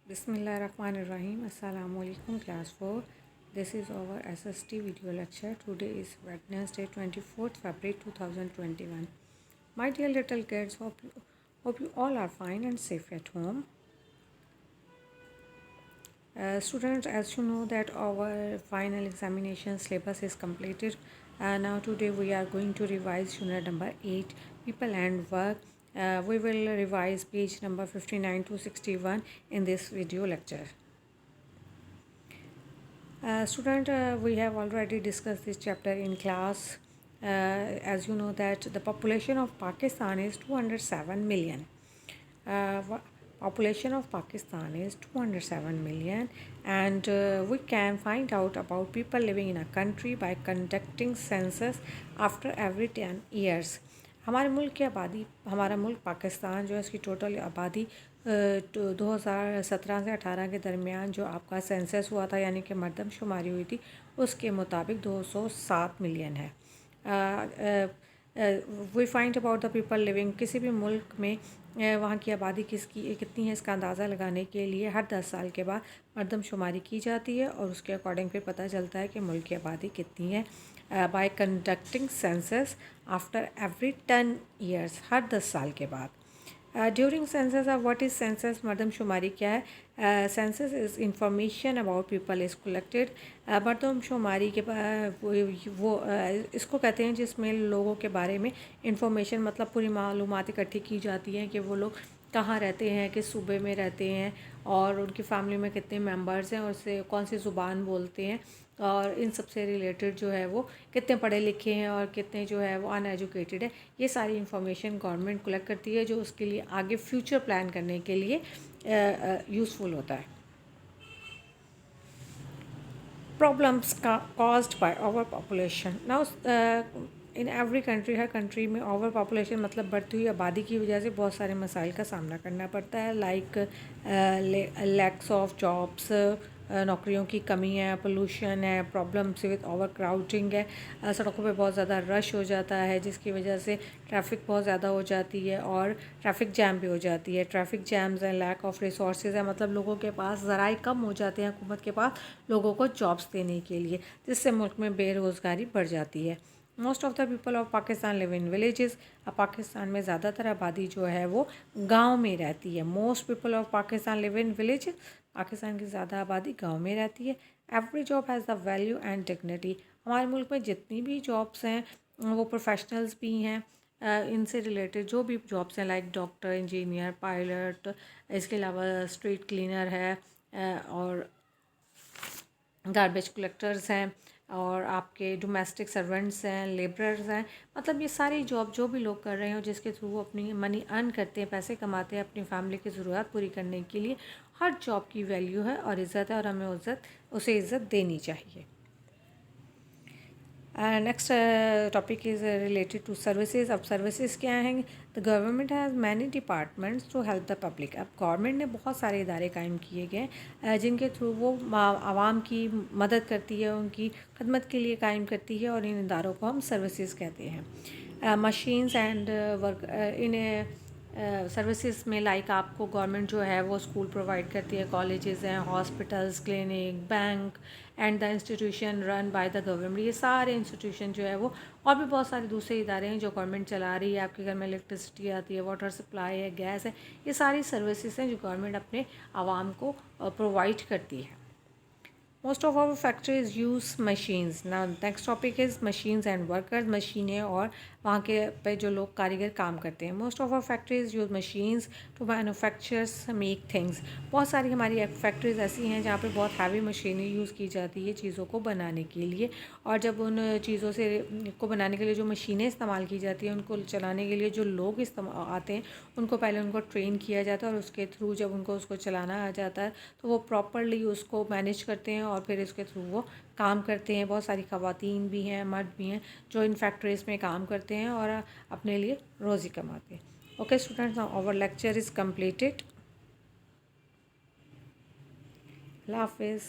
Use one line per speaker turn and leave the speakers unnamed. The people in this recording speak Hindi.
Bismillahirrahmanirrahim. Assalamu alaikum class 4. This is our SST video lecture. Today is Wednesday 24th February 2021. My dear little kids, hope you all are fine and safe at home. Students, as you know that our final examination syllabus is completed. Now today we are going to revise unit number 8, People and Work. We will revise page number 59 to 61 in this video lecture. We have already discussed this chapter in class. As you know that the population of Pakistan is 207 million. Population of Pakistan is 207 million, and we can find out about people living in a country by conducting census after every 10 years. हमारे मुल्क की आबादी, हमारा मुल्क पाकिस्तान जो है इसकी टोटल आबादी 2017 से 18 के दरमियान जो आपका सेंसस हुआ था यानी कि मरदमशुमारी हुई थी उसके मुताबिक 207 मिलियन है. We find about the people living, किसी भी मुल्क में वहाँ की आबादी कितनी है इसका अंदाज़ा लगाने के लिए हर 10 साल के बाद मरदमशुमारी की जाती है और उसके अकॉर्डिंग फिर पता चलता है कि मुल्क की आबादी कितनी है. By conducting census after every 10 years, हर 10 साल के बाद. During census, what is census, मरदमशुमारी क्या है? Census is information about people is collected. मरदमशुमारी के वो इसको कहते हैं जिसमें लोगों के बारे में इंफॉर्मेशन, मतलब पूरी मालूमात इकट्ठी की जाती हैं कि वो लोग कहाँ रहते हैं, किस सूबे में रहते हैं और उनकी फैमिली में कितने मेंबर्स हैं और से कौन सी ज़ुबान बोलते हैं और इन सब से रिलेटेड जो है वो कितने पढ़े लिखे हैं और कितने जो है वो अनएजुकेटेड है. ये सारी इन्फॉर्मेशन गवर्नमेंट कलेक्ट करती है जो उसके लिए आगे फ्यूचर प्लान करने के लिए यूज़फुल होता है. Problems caused by over population. Now in every country, her country में ओवर पॉपुलेशन मतलब बढ़ती हुई आबादी की वजह से बहुत सारे मसाइल का सामना करना पड़ता है. लाइक लैक्स ऑफ जॉब्स, नौकरियों की कमी है, पोल्यूशन है, प्रॉब्लम्स विद ओवर क्राउडिंग है, सड़कों पे बहुत ज़्यादा रश हो जाता है जिसकी वजह से ट्रैफिक बहुत ज़्यादा हो जाती है और ट्रैफिक जैम भी हो जाती है. ट्रैफिक जैम्स हैं, लैक ऑफ रिसोर्सेज है, मतलब लोगों के पास ज़राए कम हो जाते हैं हुकूमत के पास लोगों को जॉब्स देने के लिए, जिससे मुल्क में बेरोज़गारी बढ़ जाती है. Most of the people of Pakistan live in villages. Pakistan में ज़्यादातर आबादी जो है वो गांव में रहती है. Most people of Pakistan live in villages. Pakistan की ज़्यादा आबादी गांव में रहती है. Every job has the value and dignity. हमारे मुल्क में जितनी भी जॉब्स हैं वो प्रोफेशनल्स भी हैं, इनसे रिलेटेड जो भी जॉब्स हैं लाइक डॉक्टर, इंजीनियर, पायलट, इसके अलावा स्ट्रीट क्लीनर है और गार्बेज कलेक्टर्स हैं और आपके डोमेस्टिक सर्वेंट्स हैं, लेबरर्स हैं. मतलब ये सारी जॉब जो भी लोग कर रहे हैं जिसके थ्रू वो अपनी मनी अर्न करते हैं, पैसे कमाते हैं अपनी फैमिली की ज़रूरत पूरी करने के लिए, हर जॉब की वैल्यू है और इज़्ज़त है और हमें उसे इज़्ज़त देनी चाहिए. Next topic is related to services. अब सर्विसेज क्या हैं? The government has many departments to help the public. अब गवर्नमेंट ने बहुत सारे इदारे कायम किए गए जिनके थ्रू वो आवाम की मदद करती है, उनकी खदमत के लिए कायम करती है और इन इदारों को हम सर्विसेज कहते हैं. Machines and work in services में लाइक आपको गवर्नमेंट जो है वो स्कूल प्रोवाइड करती है, कॉलेजेस हैं, hospitals, clinic, bank and the institution run by the government. ये सारे इंस्टीट्यूशन जो है वो और भी बहुत सारे दूसरे इदारे हैं जो गवर्नमेंट चला रही है. आपके घर में इलेक्ट्रिसिटी आती है, वाटर सप्लाई है, गैस है, ये सारी सर्विसेज हैं जो गवर्नमेंट अपने आवाम को प्रोवाइड करती है. Most of our factories use machines. Now next topic is machines and workers. मशीनें और वहाँ के पे जो लोग कारीगर काम करते हैं. Most of our factories use machines to manufactures make things. बहुत सारी हमारी फैक्ट्रीज ऐसी हैं जहाँ पे बहुत हैवी मशीनें यूज़ की जाती है चीज़ों को बनाने के लिए. और जब उन चीज़ों से को बनाने के लिए जो मशीनें इस्तेमाल की जाती हैं उनको चलाने के लिए जो लोग आते हैं उनको पहले उनको ट्रेन किया जाता है और उसके थ्रू जब उनको उसको चलाना आ जाता है तो वो प्रॉपरली उसको मैनेज करते हैं और फिर इसके थ्रू वो काम करते हैं. बहुत सारी ख़वातीन भी हैं, मर्द भी हैं जो इन फैक्ट्रीज़ में काम करते हैं और अपने लिए रोज़ी कमाते हैं. Okay students, now our lecture is completed. Allah हाफिज़.